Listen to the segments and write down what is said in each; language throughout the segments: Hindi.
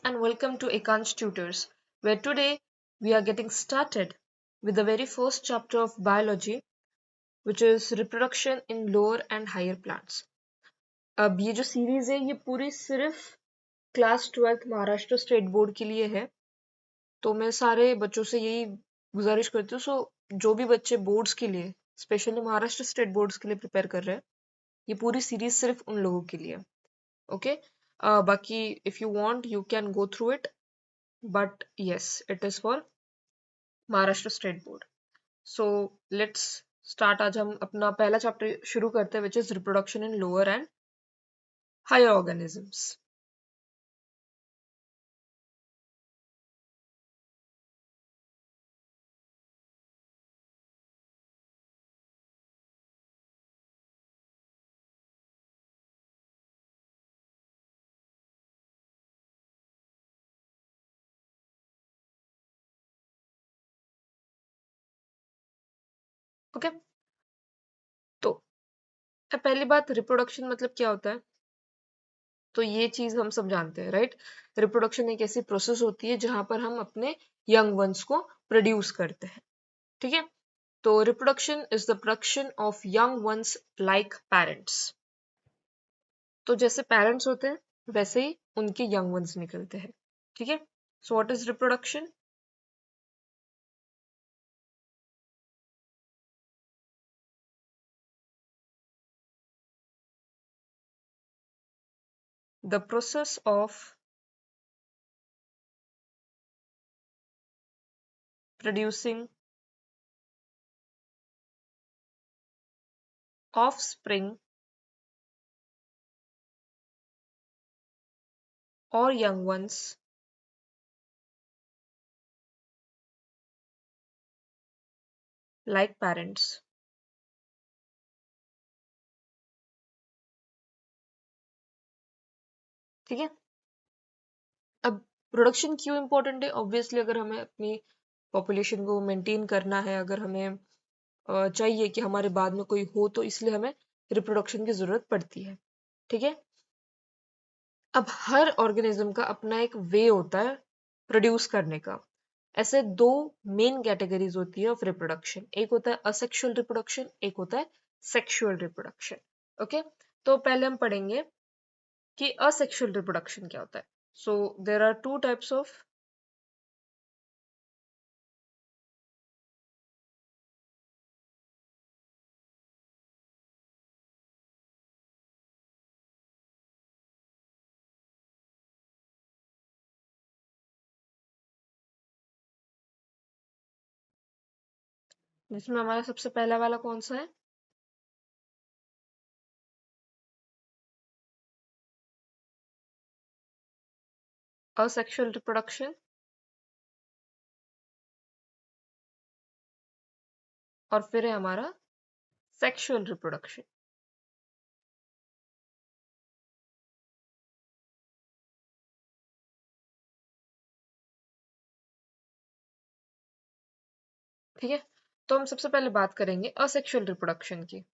and welcome to Ekans Tutors, where today we are getting started with the very first chapter of biology, which is reproduction in lower and higher plants. अब ये जो सीरीज है ये पूरी सिर्फ class 12th Maharashtra state board के लिए है, तो मैं सारे बच्चों से यही गुजारिश करती हूँ जो भी बच्चे बोर्ड्स के लिए स्पेशली महाराष्ट्र स्टेट बोर्ड्स के लिए प्रिपेयर कर रहे हैं, ये पूरी सीरीज सिर्फ उन लोगों के लिए. ओके बाकी if you want you can go through it, but yes, it is for Maharashtra state board. So let's start. आज हम अपना पहला चैप्टर शुरू करते हैं, which is reproduction in lower and higher organisms. Okay, तो पहली बात, रिप्रोडक्शन मतलब क्या होता है? तो ये चीज हम सब जानते हैं, राइट? रिप्रोडक्शन एक ऐसी प्रोसेस होती है जहां पर हम अपने यंग वंस को प्रोड्यूस करते हैं. ठीक है, तो reproduction is the production of young ones like parents. तो जैसे पेरेंट्स होते हैं वैसे ही उनके यंग वंस निकलते हैं. ठीक है, so what is reproduction? The process of producing offspring or young ones like parents. ठीक है, अब प्रोडक्शन क्यों इंपॉर्टेंट है? ऑब्वियसली अगर हमें अपनी पॉपुलेशन को मेंटेन करना है, अगर हमें चाहिए कि हमारे बाद में कोई हो, तो इसलिए हमें रिप्रोडक्शन की जरूरत पड़ती है. ठीक है, अब हर ऑर्गेनिज्म का अपना एक वे होता है प्रोड्यूस करने का. ऐसे दो मेन कैटेगरीज होती है ऑफ रिप्रोडक्शन. एक होता है असेक्सुअल रिप्रोडक्शन, एक होता है सेक्सुअल रिप्रोडक्शन. ओके, तो पहले हम पढ़ेंगे कि असेक्सुअल रिप्रोडक्शन क्या होता है. So there are two types of जिसमें हमारा सबसे पहला वाला कौन सा है? Asexual reproduction. और फिर है हमारा सेक्सुअल रिप्रोडक्शन. ठीक है, तो हम सबसे पहले बात करेंगे असेक्सुअल रिप्रोडक्शन की.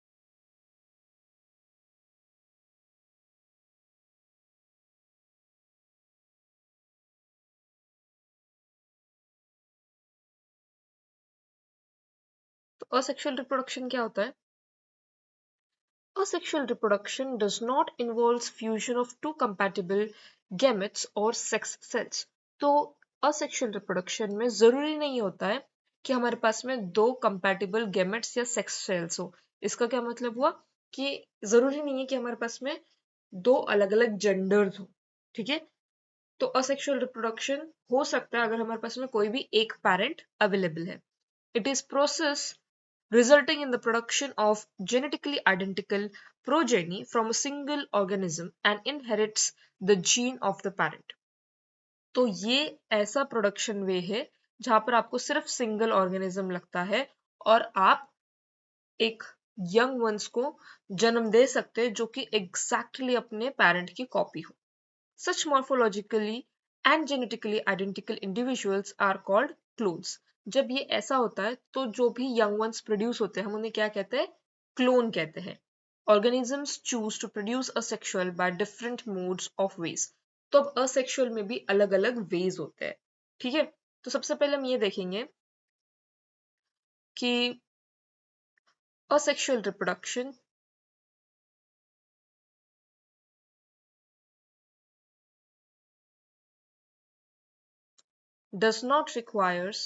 तो असेक्सुअल रिप्रोडक्शन क्या होता है? Asexual reproduction does not involve fusion of two compatible gametes or sex cells. तो asexual reproduction में जरूरी नहीं होता है कि हमारे पास में दो compatible gametes या sex cells हो. इसका क्या मतलब हुआ कि जरूरी नहीं है कि हमारे पास में दो अलग अलग genders हो. ठीक है, तो asexual reproduction हो सकता है अगर हमारे पास में कोई भी एक parent available है. It is process resulting in the production of genetically identical progeny from a single organism and inherits the gene of the parent. तो ये ऐसा प्रोडक्शन वे है जहां पर आपको सिर्फ सिंगल ऑर्गेनिज्म लगता है और आप एक यंग वंस को जन्म दे सकते हैं जो कि एग्जैक्टली अपने पेरेंट की कॉपी हो. Such morphologically and genetically identical individuals are called clones. जब ये ऐसा होता है तो जो भी young ones produce होते हैं हम उन्हें क्या कहते हैं? क्लोन कहते हैं. Organisms choose to produce a sexual by different modes of ways. तो अब असेक्सुअल में भी अलग अलग वेज होते हैं, ठीक है। तो सबसे पहले हम ये देखेंगे कि asexual reproduction does not requires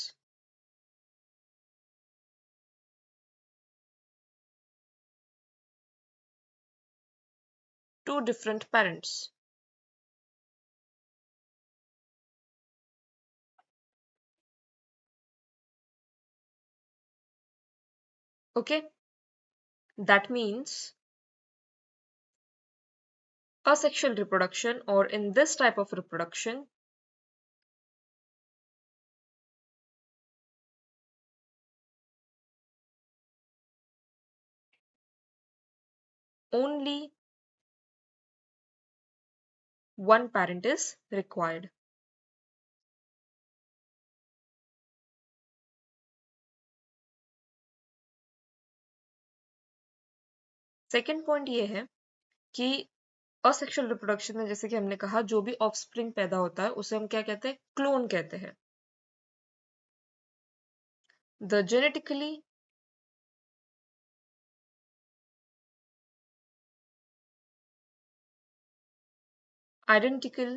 two different parents. Okay, that means asexual reproduction, or in this type of reproduction, only one parent is required. Second point ये है कि असेक्सुअल रिप्रोडक्शन में, जैसे कि हमने कहा, जो भी ऑफस्प्रिंग पैदा होता है उसे हम क्या कहते हैं? क्लोन कहते हैं। The genetically identical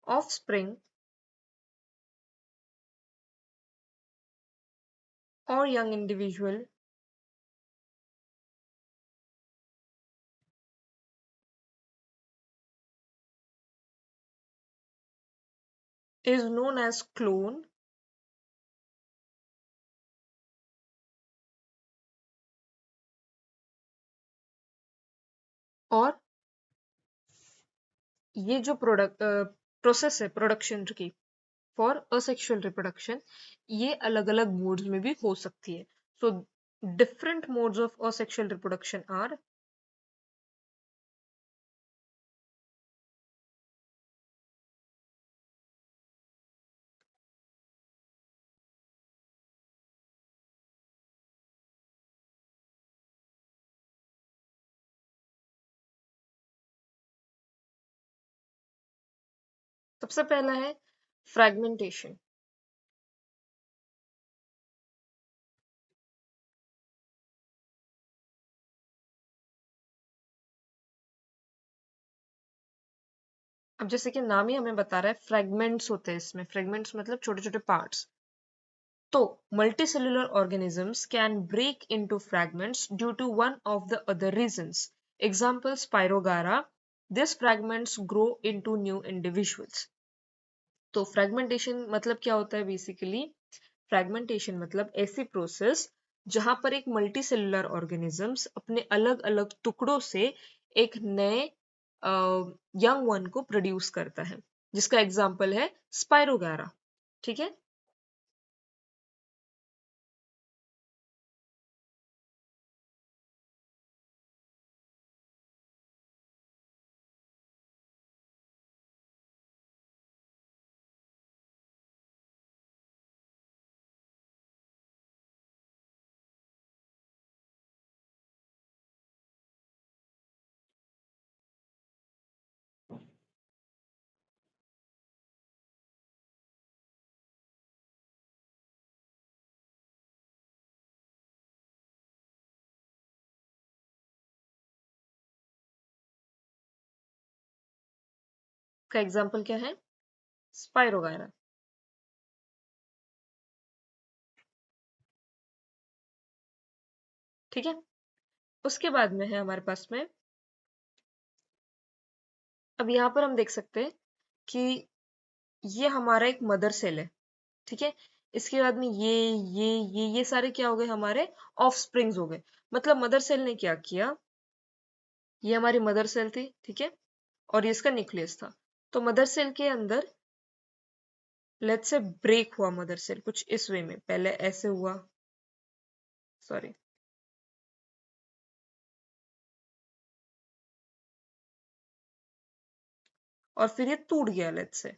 offspring or young individual is known as clone और ये जो प्रोसेस है प्रोडक्शन की फॉर असेक्सुअल रिप्रोडक्शन, ये अलग अलग मोड्स में भी हो सकती है। So different modes of asexual reproduction are सबसे पहला है फ्रैगमेंटेशन। अब जैसे कि नाम ही हमें बता रहा है फ्रैगमेंट्स होते हैं इसमें, फ्रैगमेंट्स मतलब छोटे छोटे पार्ट्स। तो multicellular organisms can break into fragments due to one of the other reasons. Example, Spirogara. These fragments grow into new individuals. तो फ्रैगमेंटेशन मतलब क्या होता है? बेसिकली फ्रैगमेंटेशन मतलब ऐसी प्रोसेस जहां पर एक मल्टी सेलुलर ऑर्गेनिजम्स अपने अलग अलग टुकड़ों से एक नए यंग वन को प्रोड्यूस करता है, जिसका एग्जाम्पल है स्पाइरोगारा। ठीक है। का एग्जाम्पल क्या है? स्पाइरोगारा। ठीक है। उसके बाद में है हमारे पास में, अब यहाँ पर हम देख सकते हैं कि ये हमारा एक मदर सेल है। ठीक है। इसके बाद में ये सारे क्या हो गए? हमारे ऑफ स्प्रिंग्स हो गए। मतलब मदर सेल ने क्या किया, ये हमारी मदर सेल थी, ठीक है, और ये इसका न्यूक्लियस था। तो मदर सेल के अंदर लेट्स से ब्रेक हुआ मदर सेल कुछ इस वे में, पहले ऐसे हुआ, सॉरी, और फिर ये टूट गया, लेट्स से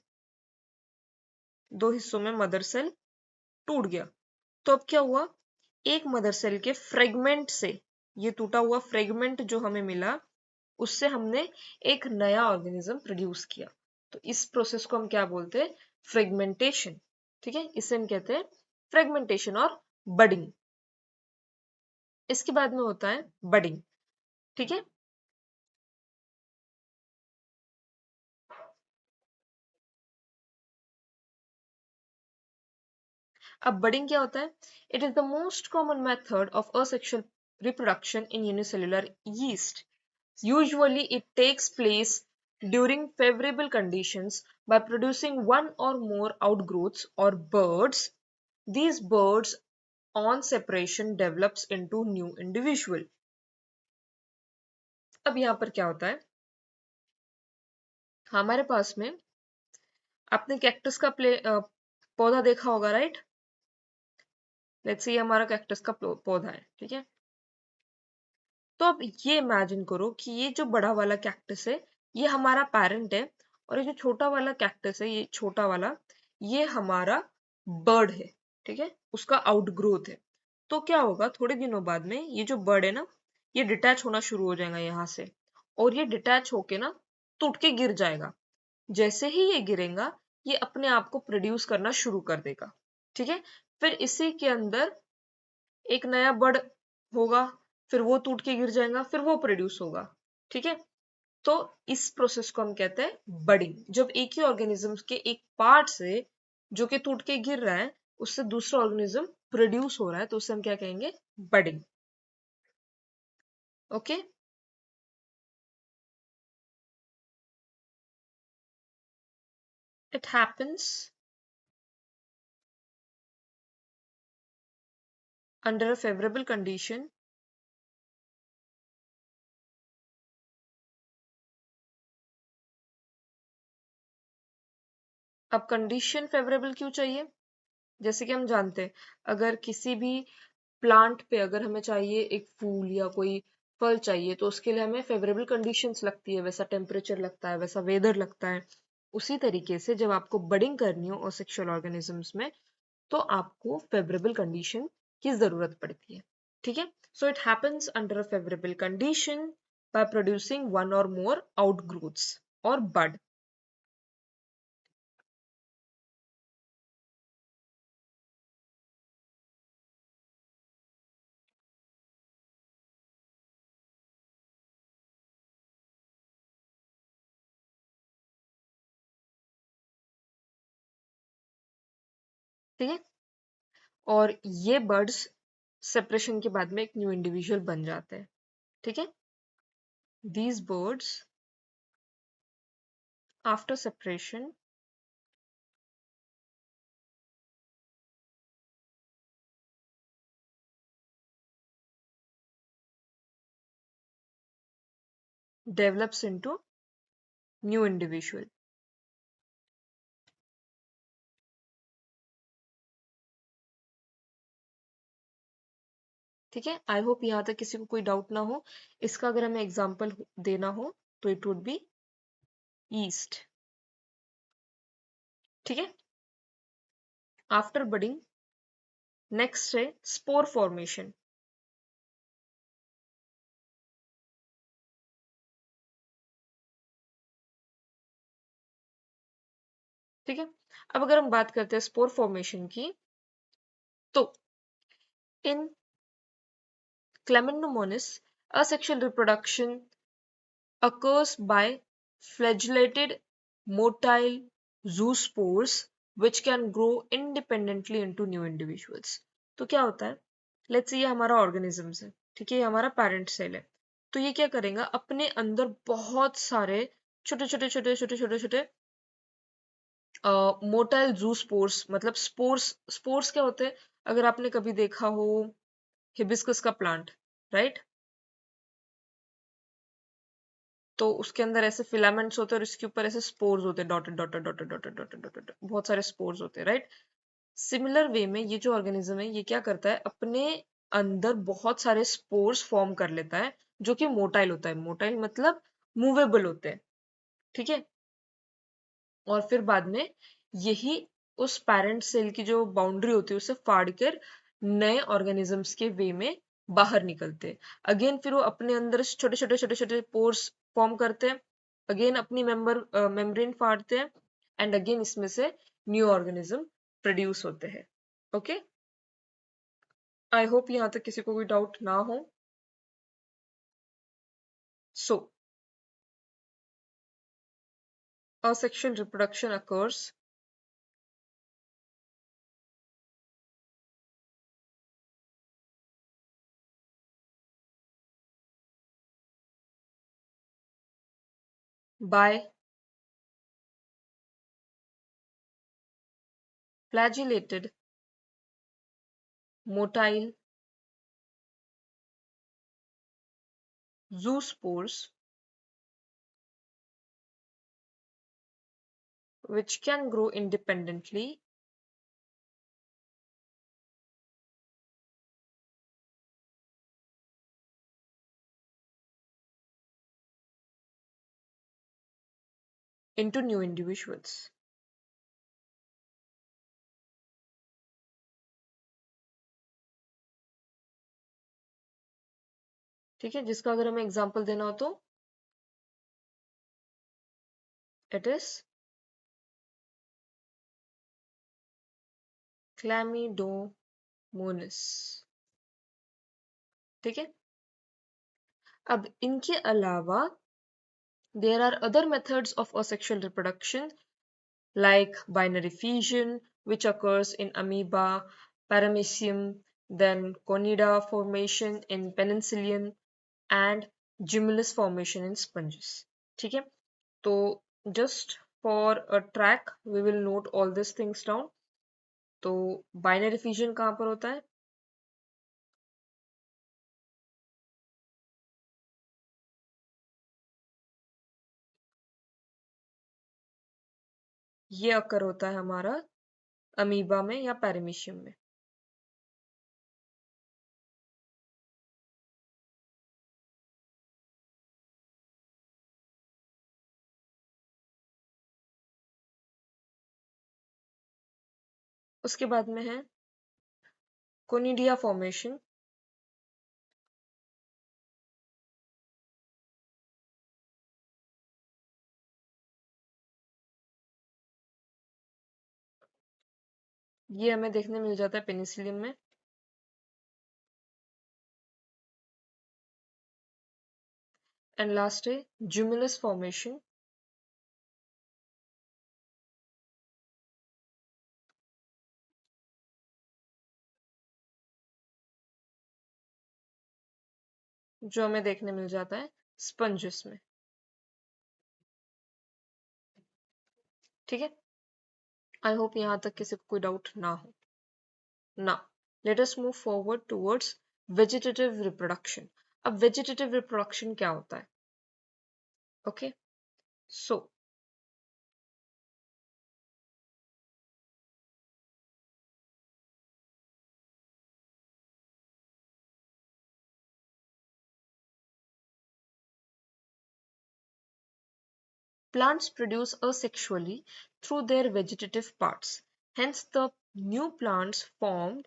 दो हिस्सों में मदर सेल टूट गया। तो अब क्या हुआ? एक मदर सेल के फ्रेगमेंट से, ये टूटा हुआ फ्रेगमेंट जो हमें मिला, उससे हमने एक नया ऑर्गेनिज्म प्रोड्यूस किया। तो इस प्रोसेस को हम क्या बोलते हैं? फ्रेगमेंटेशन। ठीक है, इसे हम कहते हैं फ्रेगमेंटेशन और बडिंग। इसके बाद में होता है बडिंग। ठीक है, अब बडिंग क्या होता है? It is the most common method of asexual reproduction in unicellular yeast. Usually, it takes place during favorable conditions by producing one or more outgrowths or birds. These birds on separation develops into new individual. अब यहाँ पर क्या होता है? हमारे पास में आपने कैक्टस का पौधा देखा होगा, राइट? लेट्स से ये हमारा कैक्टस का पौधा है, ठीक है? तो अब ये इमेजिन करो कि ये जो बड़ा वाला कैक्टस है ये हमारा पेरेंट है, और ये जो छोटा वाला कैक्टस है, ये छोटा वाला, ये हमारा बर्ड है। ठीक है, उसका आउटग्रोथ है। तो क्या होगा, थोड़े दिनों बाद में ये जो बर्ड है ना, ये डिटैच होना शुरू हो जाएगा यहाँ से, और ये डिटैच होके ना टूट के गिर जाएगा। जैसे ही ये गिरेगा, ये अपने आप को प्रोड्यूस करना शुरू कर देगा। ठीक है, फिर इसी के अंदर एक नया बर्ड होगा, फिर वो टूट के गिर जाएगा, फिर वो प्रोड्यूस होगा। ठीक है, तो इस प्रोसेस को हम कहते हैं बडिंग। जब एक ही ऑर्गेनिज्म के एक पार्ट से जो कि टूट के गिर रहा है, उससे दूसरा ऑर्गेनिज्म प्रोड्यूस हो रहा है, तो उसे हम क्या कहेंगे? Budding. Okay, it happens under a favourable condition अब कंडीशन फेवरेबल क्यों चाहिए? जैसे कि हम जानते हैं, अगर किसी भी प्लांट पे अगर हमें चाहिए एक फूल या कोई फल चाहिए, तो उसके लिए हमें फेवरेबल कंडीशंस लगती है, वैसा टेम्परेचर लगता है, वैसा वेदर लगता है। उसी तरीके से जब आपको बडिंग करनी हो और सेक्सुअल ऑर्गेनिजम्स में, तो आपको फेवरेबल कंडीशन की जरूरत पड़ती है। ठीक है, so it happens under a favourable condition by producing one और मोर आउटग्रोथ्स और बड। ठीक है, और ये बर्ड्स सेपरेशन के बाद में एक न्यू इंडिविजुअल बन जाते हैं। ठीक है, these birds after separation develops into new individual। ठीक है, आई होप यहाँ तक किसी को कोई डाउट ना हो। इसका अगर हमें एग्जाम्पल देना हो तो इट वुड बी ईस्ट। ठीक है, आफ्टर बडिंग नेक्स्ट है स्पोर फॉर्मेशन। ठीक है, अब अगर हम बात करते हैं स्पोर फॉर्मेशन की, तो इन Chlamydomonas, asexual reproduction occurs by flagellated motile zoospores which can grow independently into new individuals। तो क्या होता है, लेट्स से ये हमारा ऑर्गेनिजम्स है, ठीक है, ये हमारा पेरेंट सेल है। तो ये क्या करेगा, अपने अंदर बहुत सारे छोटे छोटे छोटे छोटे छोटे छोटे मोटाइल जू स्पोर्स, मतलब स्पोर्स। स्पोर्स क्या होते हैं? अगर आपने कभी देखा हो हिबिस्कस का प्लांट, राइट? तो उसके अंदर ऐसे फिलामेंट्स होते हैं और इसके ऊपर ऐसे स्पोर्स होते हैं, dotted dotted dotted dotted dotted dotted dotted, बहुत सारे स्पोर्स होते हैं, राइट? सिमिलर वे में ये जो ऑर्गेनिज्म है, ये क्या करता है, अपने अंदर बहुत सारे स्पोर्स फॉर्म कर लेता है, जो कि मोटाइल होता है। मोटाइल मतलब मूवेबल होते हैं। ठीक है, और फिर बाद में यही उस पेरेंट सेल की जो बाउंड्री होती है उसे फाड़ कर नए ऑर्गेनिजम्स के वे में बाहर निकलते हैं। अगेन फिर वो अपने अंदर छोटे छोटे छोटे छोटे पोर्स फॉर्म करते हैं, अगेन अपनी मेम्ब्रेन फाड़ते हैं, एंड अगेन इसमें से न्यू ऑर्गेनिज्म प्रोड्यूस होते हैं। ओके, आई होप यहाँ तक किसी को कोई डाउट ना हो। सो asexual reproduction occurs by flagellated motile zoospores which can grow independently into new individuals। ठीक है, जिसका अगर हमें एग्जांपल देना हो तो इट इज क्लैमिडोमोनास। ठीक है, अब इनके अलावा there are other methods of asexual reproduction like binary fission, which occurs in amoeba, paramecium, then conida formation in penicillium, and Gymnus formation in sponges. ठीक है, तो just for a track we will note all these things down। तो binary fission कहाँ पर होता है? ये अकर होता है हमारा अमीबा में या पैरामीशियम में। उसके बाद में है कोनिडिया फॉर्मेशन। ये हमें देखने मिल जाता है पेनिसिलियम में। एंड लास्ट है जुमिलस फॉर्मेशन। जो हमें देखने मिल जाता है स्पंजेस में। ठीक है, आई होप यहाँ तक किसी को कोई डाउट ना हो। Now let us move forward towards vegetative reproduction. अब वेजिटेटिव रिप्रोडक्शन क्या होता है? Okay, so plants produce asexually through their vegetative parts. Hence, the new plants formed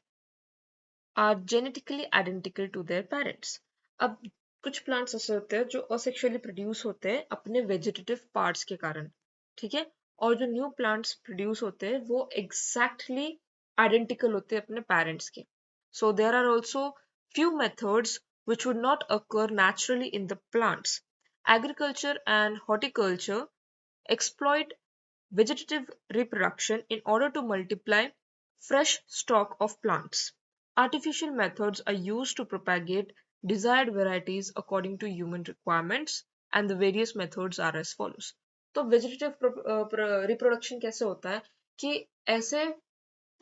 are genetically identical to their parents। अब कुछ प्लांट्स ऐसे होते हैं जो असेक्सुअली प्रोड्यूस होते हैं अपने वेजिटेटिव पार्ट्स के कारण। ठीक है, और जो न्यू प्लांट्स प्रोड्यूस होते हैं वो एग्जैक्टली आइडेंटिकल होते हैं अपने पेरेंट्स के। So there are also few methods which would not occur naturally in the plants। Agriculture and horticulture exploit vegetative reproduction in order to multiply fresh stock of plants। Artificial methods are used to propagate desired varieties according to human requirements, and the various methods are as follows। तो वेजिटेटिव रिप्रोडक्शन कैसे होता है कि ऐसे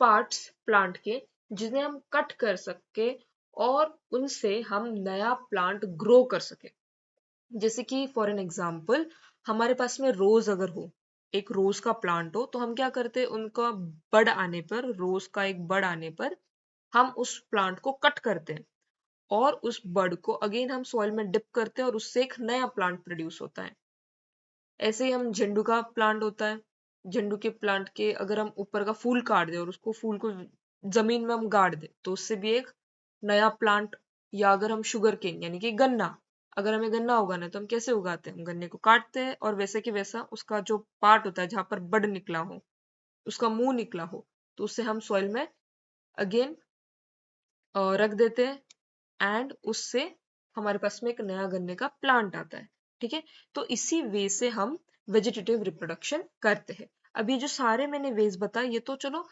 पार्ट्स प्लांट के जिन्हें हम कट कर सके और उनसे हम नया प्लांट ग्रो कर सके। जैसे कि फॉर एन एग्जाम्पल हमारे पास में रोज अगर हो, एक रोज का प्लांट हो, तो हम क्या करते हैं, उनका बड आने पर, रोज का एक बड आने पर हम उस प्लांट को कट करते हैं और उस बड को अगेन हम सॉइल में डिप करते हैं और उससे एक नया प्लांट प्रोड्यूस होता है। ऐसे ही हम झंडू का प्लांट होता है, झंडू के प्लांट के अगर हम ऊपर का फूल काट दें और उसको फूल को जमीन में हम गाड़ दें तो उससे भी एक नया प्लांट, या अगर हम शुगर केन यानी कि गन्ना अगर हमें गन्ना उगाना है तो हम कैसे उगाते हैं, हम गन्ने को काटते हैं और वैसे कि वैसा उसका जो पार्ट होता है जहां पर बड निकला हो, उसका मुंह निकला हो, तो उससे हम सॉइल में अगेन रख देते हैं एंड उससे हमारे पास में एक नया गन्ने का प्लांट आता है। ठीक है, तो इसी वे से हम वेजिटेटिव रिप्रोडक्शन करते हैं। अब ये जो सारे मैंने वेज बताए ये तो चलो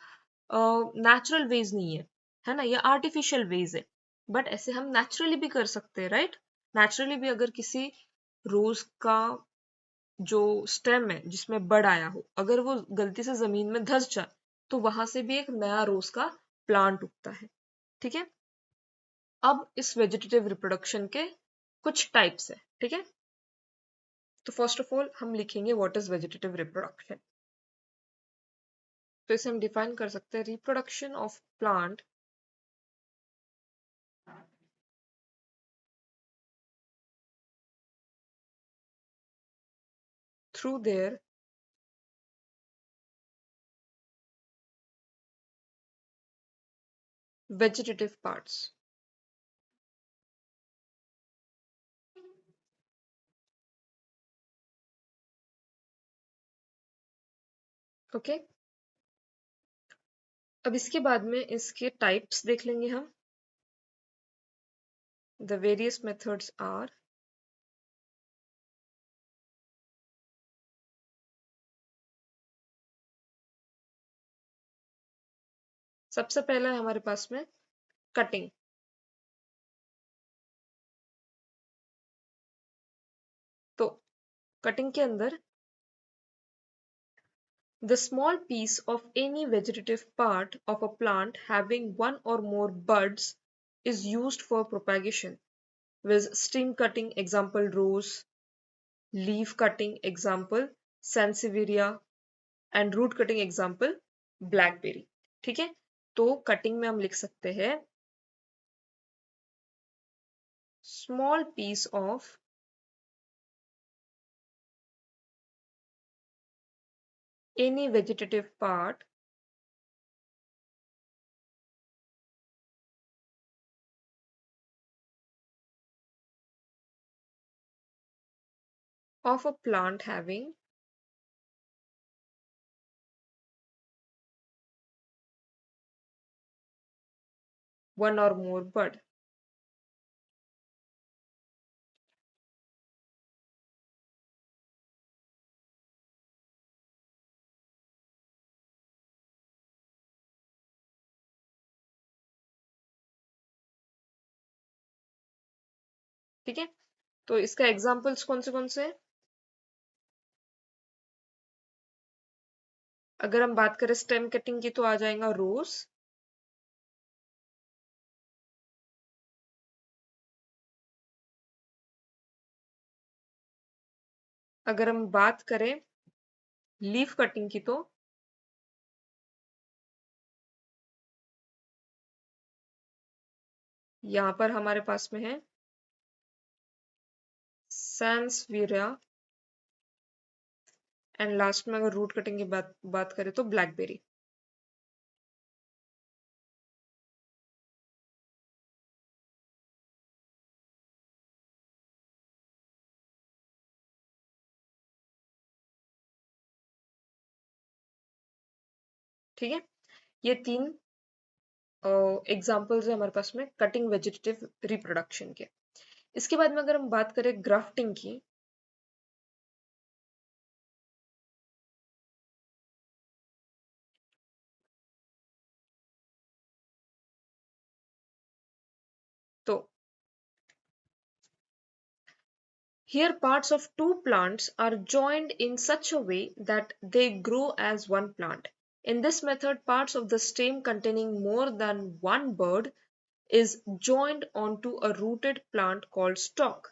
नेचुरल वेज नहीं है ना, ये आर्टिफिशियल वेज है, बट ऐसे हम नेचुरली भी कर सकते हैं, राइट। नेचुरली भी अगर किसी रोज का जो स्टेम है जिसमें बड आया हो, अगर वो गलती से जमीन में धंस जाए तो वहां से भी एक नया रोज का प्लांट उगता है। ठीक है, अब इस वेजिटेटिव रिप्रोडक्शन के कुछ टाइप्स है। ठीक है, तो फर्स्ट ऑफ ऑल हम लिखेंगे व्हाट इज वेजिटेटिव रिप्रोडक्शन। तो इसे हम डिफाइन कर सकते हैं, reproduction of plant through their vegetative parts. Okay, अब इसके बाद में इसके टाइप्स देख लेंगे हम। द वेरियस मेथड्स आर, सबसे पहला है हमारे पास में कटिंग। तो कटिंग के अंदर the small piece of any vegetative part of a plant having one or more buds is used for propagation, with stem cutting example rose, leaf cutting example sansevieria and root cutting example blackberry। ठीक है, तो कटिंग में हम लिख सकते हैं small piece of any vegetative part of a plant having one or more bud। ठीक है, तो इसका एग्जाम्पल्स कौन से हैं? अगर हम बात करें स्टेम कटिंग की तो आ जाएगा रोज, अगर हम बात करें लीफ कटिंग की तो यहाँ पर हमारे पास में है सैंसविरिया एंड लास्ट में अगर रूट कटिंग की बात करें तो ब्लैकबेरी। ठीक है, ये तीन एग्जाम्पल्स है हमारे पास में कटिंग वेजिटेटिव रिप्रोडक्शन के। इसके बाद में अगर हम बात करें ग्राफ्टिंग की, तो here parts of two plants are joined in such a way that they grow as one plant. In this method, parts of the stem containing more than one bud is joined onto a rooted plant called stalk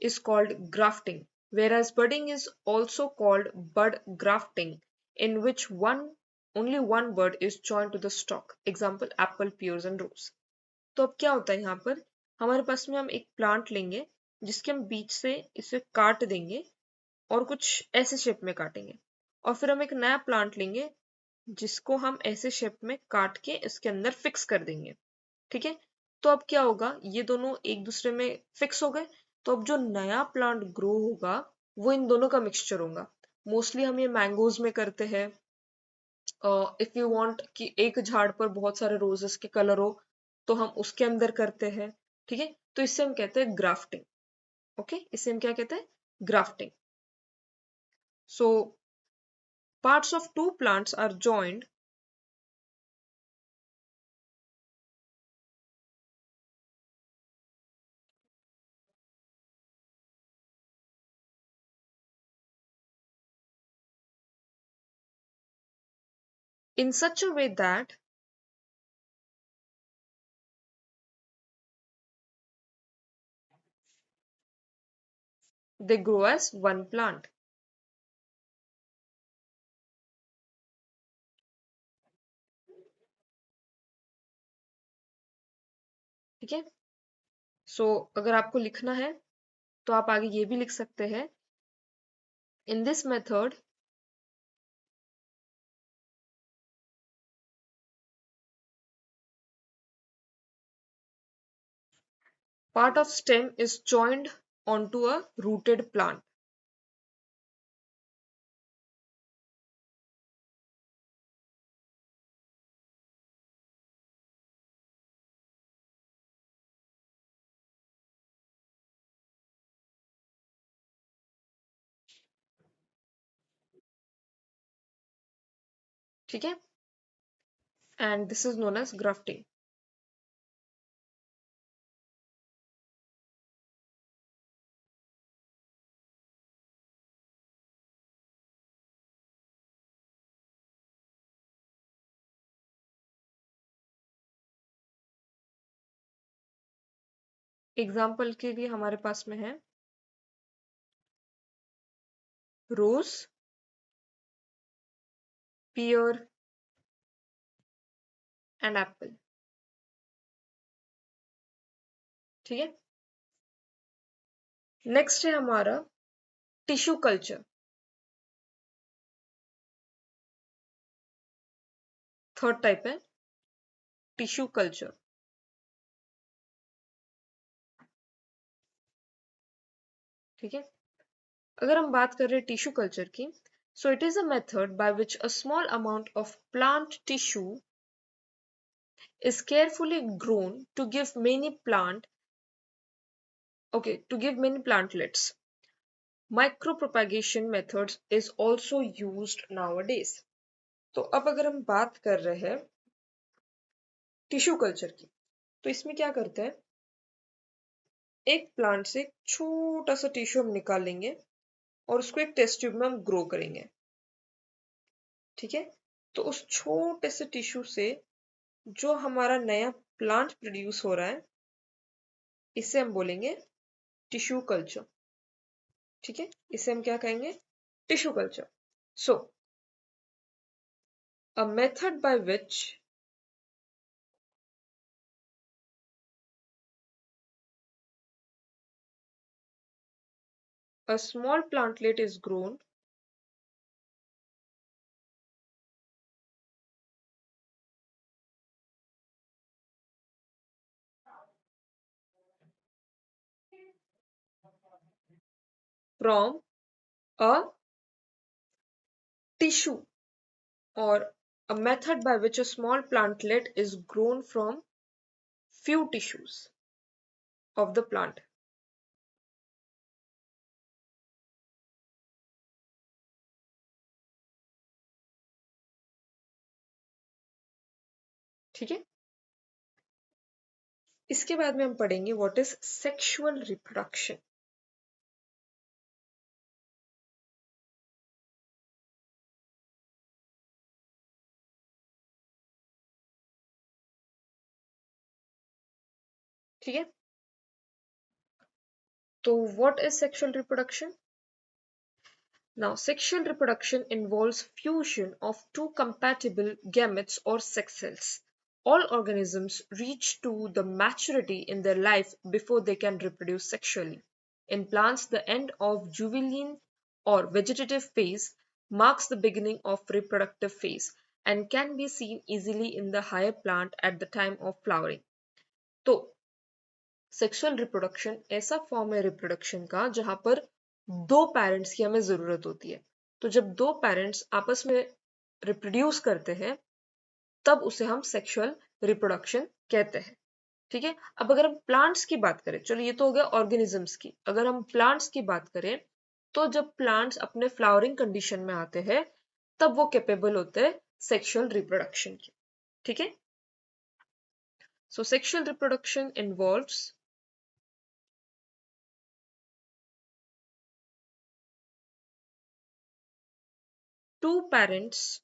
is called grafting, whereas budding is also called bud grafting, in which only one bud is joined to the stalk. Example apple, pears and rose. तो अब क्या होता है यहाँ पर, हमारे पास में हम एक प्लांट लेंगे जिसके हम बीच से इसे काट देंगे और कुछ ऐसे शेप में काटेंगे, और फिर हम एक नया प्लांट लेंगे जिसको हम ऐसे शेप में काट के इसके अंदर फिक्स कर देंगे। ठीक है, तो अब क्या होगा, ये दोनों एक दूसरे में फिक्स हो गए, तो अब जो नया प्लांट ग्रो होगा वो इन दोनों का मिक्सचर होगा। मोस्टली हम ये मैंगोज में करते हैं। इफ यू वांट कि एक झाड़ पर बहुत सारे रोजेस के कलर हो तो हम उसके अंदर करते हैं। ठीक है, तो इससे हम कहते हैं ग्राफ्टिंग। ओके, इसे हम क्या कहते हैं? Grafting. So parts of two plants are joined in such a way that they grow as one plant। ठीक है, सो अगर आपको लिखना है तो आप आगे ये भी लिख सकते हैं, in this method part of stem is joined onto a rooted plant। ठीक है, and this is known as grafting. Example के लिए हमारे पास में है रोज, पियर एंड एप्पल। ठीक है, नेक्स्ट है हमारा टिश्यू कल्चर। थर्ड टाइप है टिश्यू कल्चर। ठीक है, अगर हम बात कर रहे हैं टिश्यू कल्चर की, so it is a method by which a small amount of plant tissue is carefully grown to give many plantlets. Micropropagation methods is also used nowadays। तो अब अगर हम बात कर रहे हैं टिश्यू कल्चर की, तो इसमें क्या करते हैं, एक प्लांट से एक छोटा सा टिश्यू हम निकाल लेंगे और उसको एक टेस्ट ट्यूब में हम ग्रो करेंगे। ठीक है, तो उस छोटे से टिश्यू से जो हमारा नया प्लांट प्रोड्यूस हो रहा है इसे हम बोलेंगे टिश्यू कल्चर। ठीक है, इसे हम क्या कहेंगे? Tissue culture. So a method by which a small plantlet is grown from a tissue, or a method by which a small plantlet is grown from few tissues of the plant। ठीक है, इसके बाद में हम पढ़ेंगे व्हाट इज सेक्सुअल रिप्रोडक्शन। ठीक है, तो what is sexual reproduction? Now, sexual reproduction involves fusion of two compatible gametes or sex cells. All organisms reach to the maturity in their life before they can reproduce sexually. In plants, the end of juvenile or vegetative phase marks the beginning of reproductive phase and can be seen easily in the higher plant at the time of flowering. तो सेक्सुअल रिप्रोडक्शन ऐसा फॉर्म है रिप्रोडक्शन का जहां पर दो पेरेंट्स की हमें जरूरत होती है। तो जब दो पेरेंट्स आपस में रिप्रोड्यूस करते हैं तब उसे हम सेक्सुअल रिप्रोडक्शन कहते हैं। ठीक है, अब अगर हम प्लांट्स की बात करें, चलो ये तो हो गया ऑर्गेनिजम्स की, अगर हम प्लांट्स की बात करें तो जब प्लांट्स अपने फ्लावरिंग कंडीशन में आते हैं तब वो कैपेबल होते हैं सेक्सुअल रिप्रोडक्शन की। ठीक है, so sexual reproduction involves two parents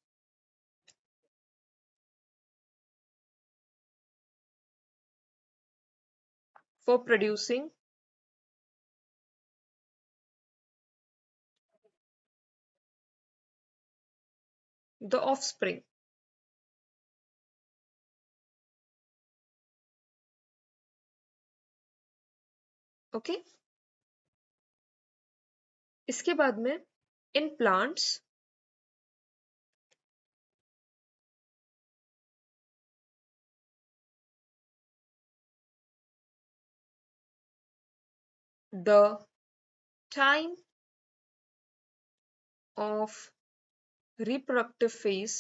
for producing the offspring। Okay, इसके बाद में in plants the time of reproductive phase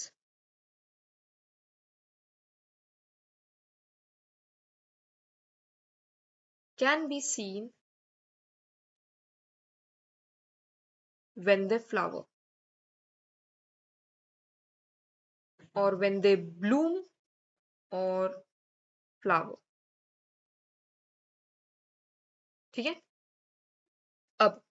can be seen when they flower or when they bloom or flower। ठीक है, अब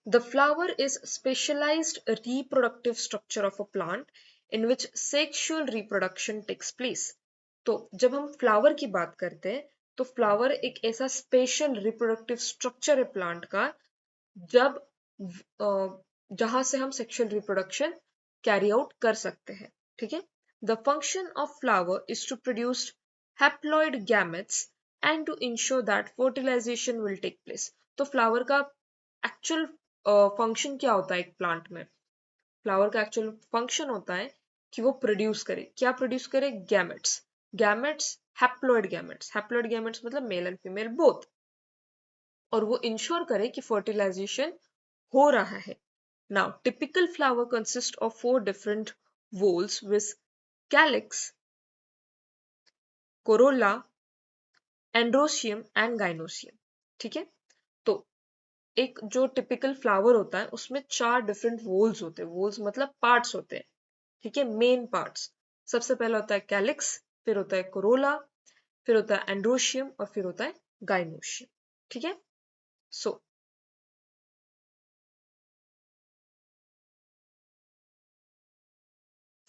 the flower is specialized reproductive structure of a plant in which sexual reproduction takes place। तो जब हम फ्लावर की बात करते हैं तो फ्लावर एक ऐसा स्पेशल रिप्रोडक्टिव स्ट्रक्चर है प्लांट का जब जहां से हम सेक्सुअल रिप्रोडक्शन कैरी आउट कर सकते हैं। ठीक है, the function of flower is to produce haploid gametes and to ensure that fertilization will take place. तो फ्लावर का एक्चुअल फंक्शन क्या होता है एक प्लांट में? फ्लावर का एक्चुअल फंक्शन होता है कि वो प्रोड्यूस करे, क्या प्रोड्यूस करे? गैमेट्स। गैमेट्स, हैप्लॉइड गैमेट्स मतलब मेल एंड फीमेल बोथ, और वो इंश्योर करे कि फर्टिलाइजेशन हो रहा है। Now typical flower consist of 4 different whorls with calyx, corolla, androecium and gynoecium। ठीक है, तो एक जो टिपिकल फ्लावर होता है उसमें 4 डिफरेंट वोल्स होते हैं। वोल्स मतलब पार्ट्स होते हैं। ठीक है, मेन पार्ट्स। सबसे पहला होता है कैलिक्स, फिर होता है कोरोला, फिर होता है एंड्रोशियम और फिर होता है गाइनोशियम। ठीक है, सो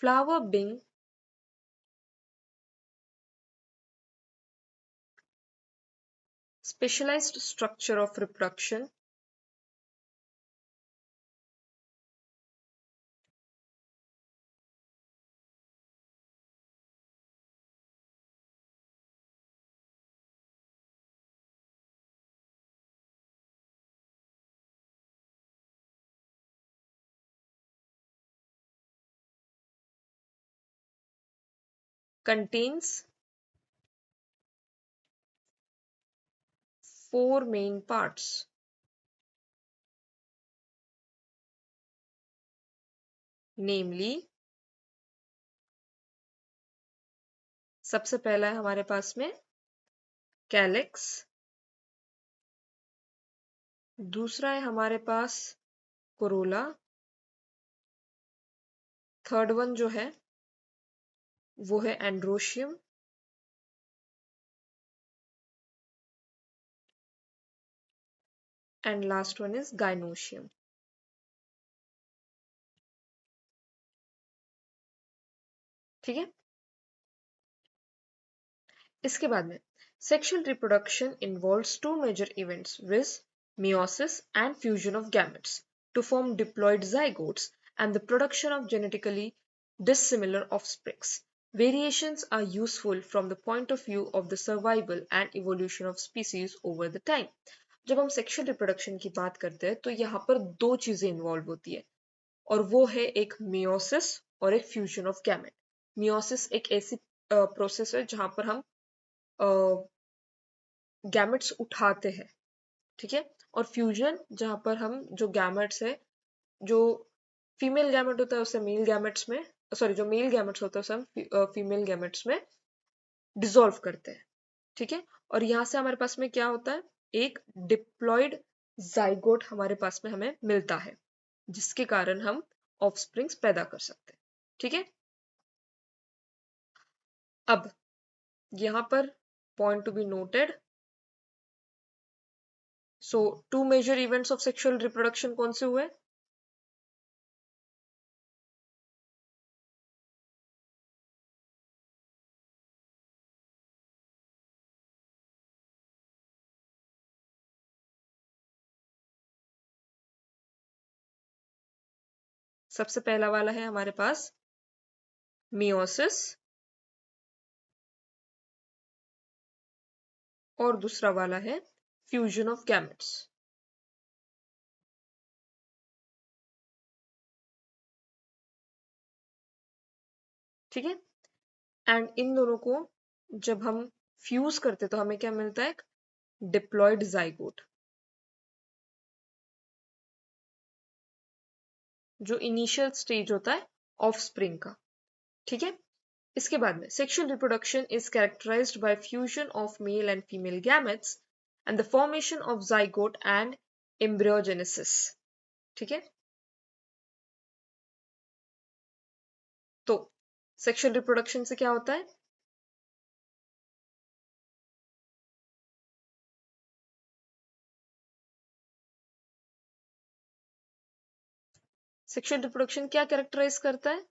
flower being specialized structure of reproduction contains 4 main parts, namely सबसे पहला है हमारे पास में कैलिक्स, दूसरा है हमारे पास कोरोला, थर्ड वन जो है वो है androecium, and last one is gynoecium. ठीक है, इसके बाद में sexual reproduction involves two major events viz meiosis and fusion of gametes to form diploid zygotes and the production of genetically dissimilar offsprings। Variations are useful from the point of view of the survival and evolution of species over the time। जब हम सेक्सुअल रिप्रोडक्शन की बात करते हैं तो यहाँ पर दो चीजें इन्वॉल्व होती है, और वो है एक मियोसिस और एक फ्यूजन ऑफ गैमेट। मियोसिस एक ऐसी प्रोसेस है जहां पर हम गैमेट्स उठाते हैं, ठीक है। और फ्यूजन जहां पर हम जो गैमेट्स है, जो फीमेल गैमेट होता है उसे मेल गैमेट्स में, सॉरी जो मेल गैमेट्स होता है उसे हम फीमेल गैमेट्स में डिसॉल्व करते हैं, ठीक है। और यहाँ से हमारे पास में क्या होता है, एक डिप्लॉयड जाइगोट हमारे पास में हमें मिलता है, जिसके कारण हम ऑफस्प्रिंग्स पैदा कर सकते हैं, ठीक है। अब यहाँ पर point to be noted, so two major events of sexual reproduction कौन से हुए? सबसे पहला वाला है हमारे पास मियोसिस, और दूसरा वाला है फ्यूजन ऑफ गैमेट्स, ठीक है। एंड इन दोनों को जब हम फ्यूज करते तो हमें क्या मिलता है, एक डिप्लॉयड जाइगोट, जो इनिशियल स्टेज होता है ऑफस्प्रिंग का, ठीक है। इसके बाद में sexual reproduction is characterized by fusion of male and female gametes and the formation of zygote and embryogenesis, ठीक है। तो सेक्सुअल रिप्रोडक्शन से क्या होता है, सेक्सुअल रिप्रोडक्शन क्या कैरेक्टराइज करता है,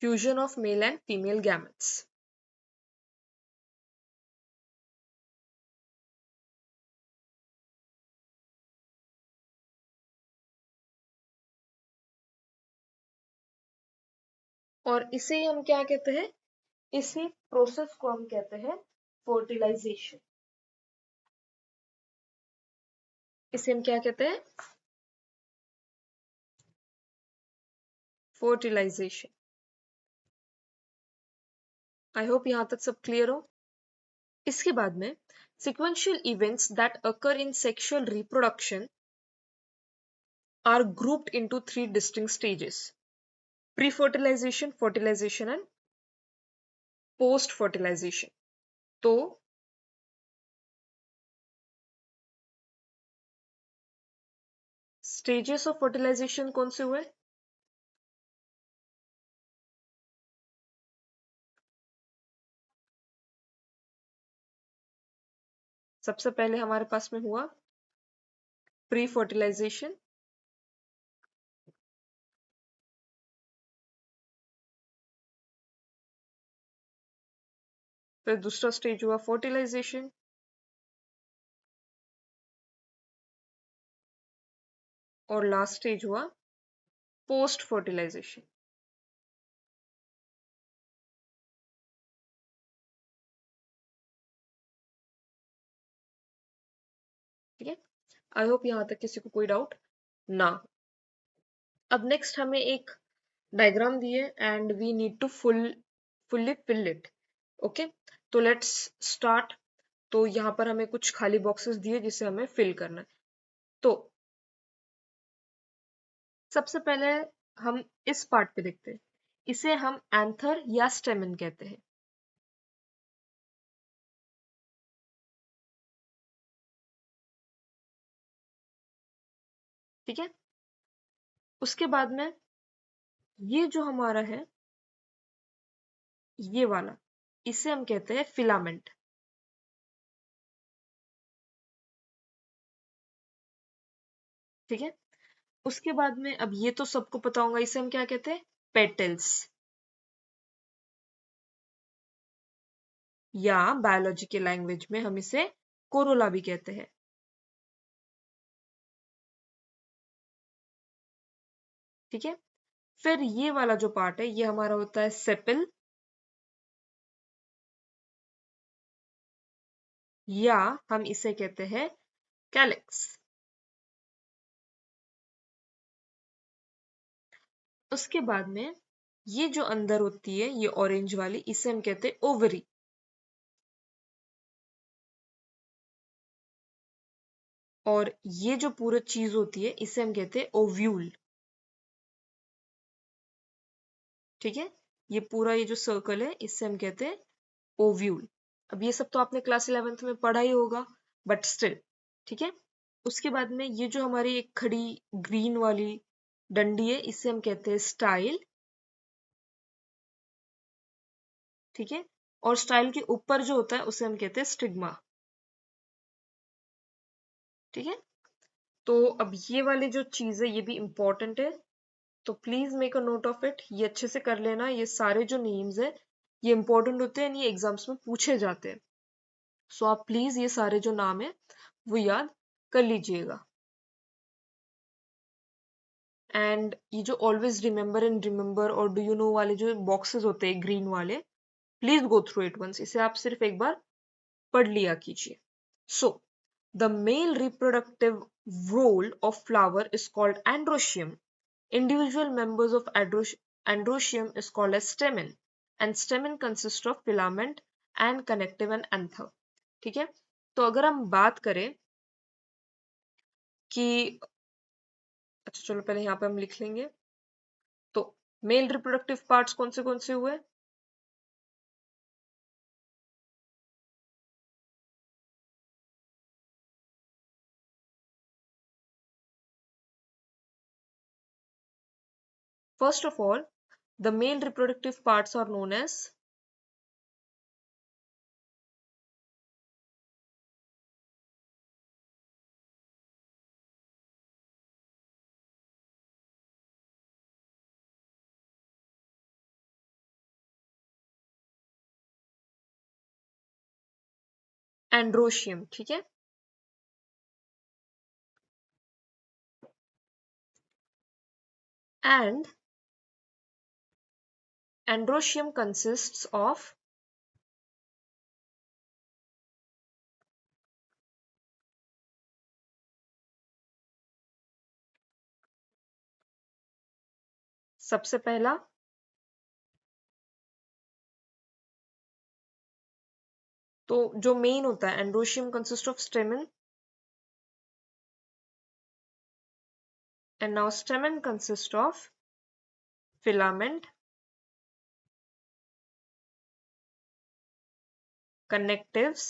fusion of male and female gametes. और इसे ही हम क्या कहते हैं, इसी प्रोसेस को हम कहते हैं फर्टिलाइजेशन। इसे हम क्या कहते हैं, फर्टिलाइजेशन। आई होप यहां तक सब क्लियर हो। इसके बाद में sequential events that occur in sexual reproduction are grouped into three distinct stages: pre-fertilization, fertilization and post-fertilization। तो स्टेजेस ऑफ फर्टिलाइजेशन कौन से हुए, सबसे पहले हमारे पास में हुआ प्री फर्टिलाइजेशन, फिर दूसरा स्टेज हुआ फर्टिलाइजेशन, और लास्ट स्टेज हुआ पोस्ट फर्टिलाइजेशन, ठीक है। आई होप यहां तक किसी को कोई डाउट ना हो। अब नेक्स्ट हमें एक डायग्राम दिए and we need to fully fill it, okay. तो लेट्स स्टार्ट। तो यहाँ पर हमें कुछ खाली बॉक्सेस दिए जिसे हमें फिल करना है। तो सबसे पहले हम इस पार्ट पे देखते हैं, इसे हम एंथर या स्टेमन कहते हैं, ठीक है। उसके बाद में ये जो हमारा है, ये वाला, इसे हम कहते हैं फिलामेंट, ठीक है। उसके बाद में अब ये तो सबको पता होगा, इसे हम क्या कहते हैं, पेटल्स, या बायोलॉजी के लैंग्वेज में हम इसे कोरोला भी कहते हैं, ठीक है। फिर ये वाला जो पार्ट है ये हमारा होता है सेपल, या हम इसे कहते हैं कैलिक्स। उसके बाद में ये जो अंदर होती है ये ऑरेंज वाली, इसे हम कहते हैं ओवरी। और ये जो पूरा चीज होती है इसे हम कहते हैं ओव्यूल। ठीक है, ये पूरा ये जो सर्कल है इससे हम कहते हैं ओव्यूल। अब ये सब तो आपने क्लास 11th में पढ़ा ही होगा, बट स्टिल ठीक है। उसके बाद में ये जो हमारी एक खड़ी ग्रीन वाली डंडी है इसे हम कहते हैं स्टाइल। ठीक है, और स्टाइल के ऊपर जो होता है उसे हम कहते हैं स्टिग्मा। ठीक है, तो अब ये वाली जो चीज है ये भी इंपॉर्टेंट है, तो please make a note of it. ये अच्छे से कर लेना, ये सारे जो नेम्स है ये इंपॉर्टेंट होते हैं, ये एग्जाम्स में पूछे जाते हैं। सो आप प्लीज ये सारे जो नाम है वो याद कर लीजिएगा। एंड ये जो ऑलवेज रिमेंबर एंड रिमेंबर और डू यू नो वाले जो बॉक्सेस होते हैं ग्रीन वाले, please go through it once, इसे आप सिर्फ एक बार पढ़ लिया कीजिए। So the male reproductive role of flower is called androecium. Individual members of androecium is called as stamen, and stamen consists of filament and connective and anther। ठीक है, तो अगर हम बात करें कि अच्छा चलो पहले यहाँ पे हम लिख लेंगे, तो मेल रिप्रोडक्टिव पार्ट्स कौन से हुए? First of all, the male reproductive parts are known as androecium। ठीक है, and androecium consists of सबसे पहला तो जो मेन होता है androecium consists of stamen, and now stamen consists of filament, connectives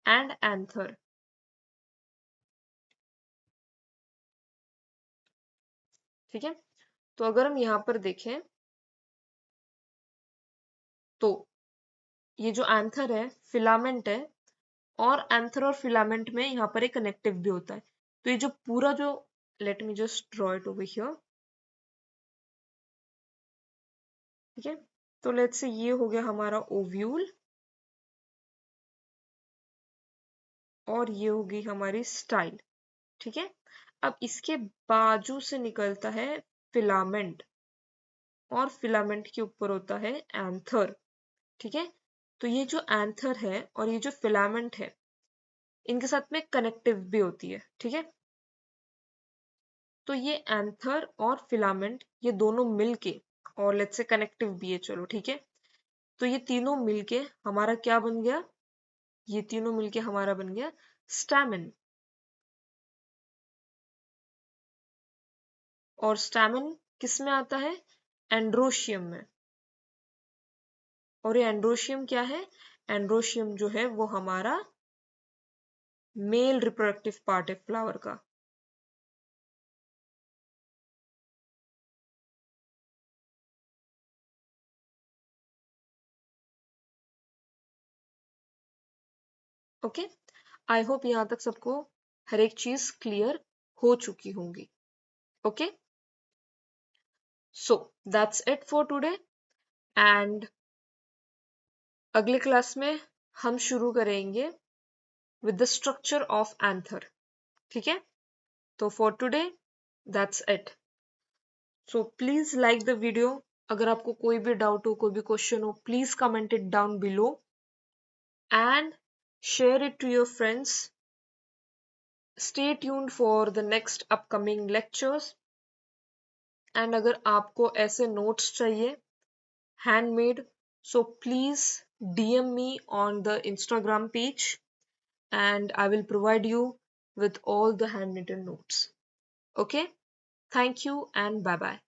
and anther। ठीक है, तो अगर हम यहाँ पर देखें तो ये जो एंथर है फिलामेंट है, और एंथर और फिलामेंट में यहाँ पर एक कनेक्टिव भी होता है। तो ये जो पूरा जो, let me just draw it over here. ठीक है, तो लेट्स से ये हो गया हमारा ओव्यूल, और ये होगी हमारी स्टाइल। ठीक है, अब इसके बाजू से निकलता है फिलामेंट, और फिलामेंट के ऊपर होता है एंथर। ठीक है, तो ये जो एंथर है और ये जो फिलामेंट है इनके साथ में कनेक्टिव भी होती है। ठीक है, तो ये एंथर और फिलामेंट ये दोनों मिलके, और लेट्स से कनेक्टिव भी है, चलो ठीक है, तो ये तीनों मिलके हमारा क्या बन गया? ये तीनों मिलके हमारा बन गया स्टैमेन। और स्टैमेन किस में आता है? एंड्रोशियम में। और ये एंड्रोशियम क्या है? एंड्रोशियम जो है वो हमारा मेल रिप्रोडक्टिव पार्ट है फ्लावर का। ओके, आई होप यहाँ तक सबको हर एक चीज क्लियर हो चुकी होंगी। Okay, so that's it for today, and अगले क्लास में हम शुरू करेंगे with the structure of anther. ठीक है, तो for today that's it. So please like the video. अगर आपको कोई भी डाउट हो, कोई भी क्वेश्चन हो, please comment it down below and share it to your friends Stay tuned for the next upcoming lectures. And अगर आपको ऐसे notes चाहिए handmade, so please DM me on the Instagram page and I will provide you with all the handwritten notes. Okay? Thank you and bye bye.